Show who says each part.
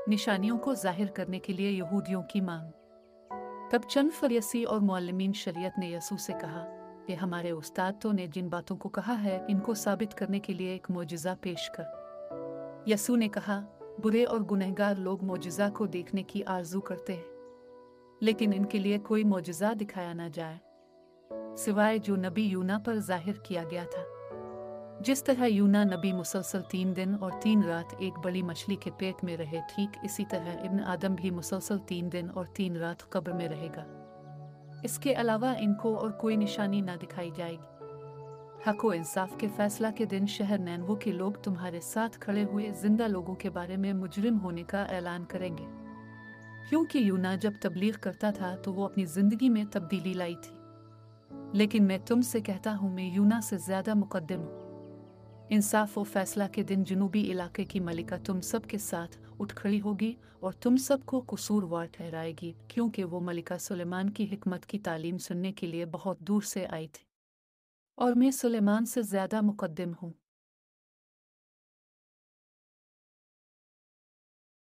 Speaker 1: निशानियों को जाहिर करने के लिए यहूदियों की मांग। तब चंद फरीसी और मुअल्लिमीन शरीयत ने यीशु से कहा कि हमारे उस्ताद ने जिन बातों को कहा है इनको साबित करने के लिए एक मोजिज़ा पेश कर। यीशु ने कहा, बुरे और गुनहगार लोग मोजिज़ा को देखने की आरज़ू करते हैं, लेकिन इनके लिए कोई मोजिज़ा दिखाया न जाए सिवाय जो नबी यूना पर जाहिर किया गया था। जिस तरह यूना नबी मुसलसल 3 दिन और 3 रात एक बड़ी मछली के पेट में रहे, ठीक इसी तरह इब्न आदम भी मुसलसल 3 दिन और 3 रात कब्र में रहेगा। इसके अलावा इनको और कोई निशानी ना दिखाई जाएगी। हक व इंसाफ के फैसला के दिन शहर नैनवो के लोग तुम्हारे साथ खड़े हुए जिंदा लोगों के बारे में मुजरिम होने का ऐलान करेंगे, क्योंकि यूना जब तबलीग करता था तो वो अपनी जिंदगी में तब्दीली लाई थी, लेकिन मैं तुमसे कहता हूँ मैं यूना से ज्यादा मुकद्दम हूँ। इंसाफ व फैसला के दिन जनूबी इलाके की मलिका तुम सब के साथ उठ खड़ी होगी और तुम सबको कसूरवार ठहराएगी, क्योंकि वो मलिका सुलेमान की हिकमत की तालीम सुनने के लिए बहुत दूर से आई थी और मैं सुलेमान से ज्यादा मुकद्दम हूँ।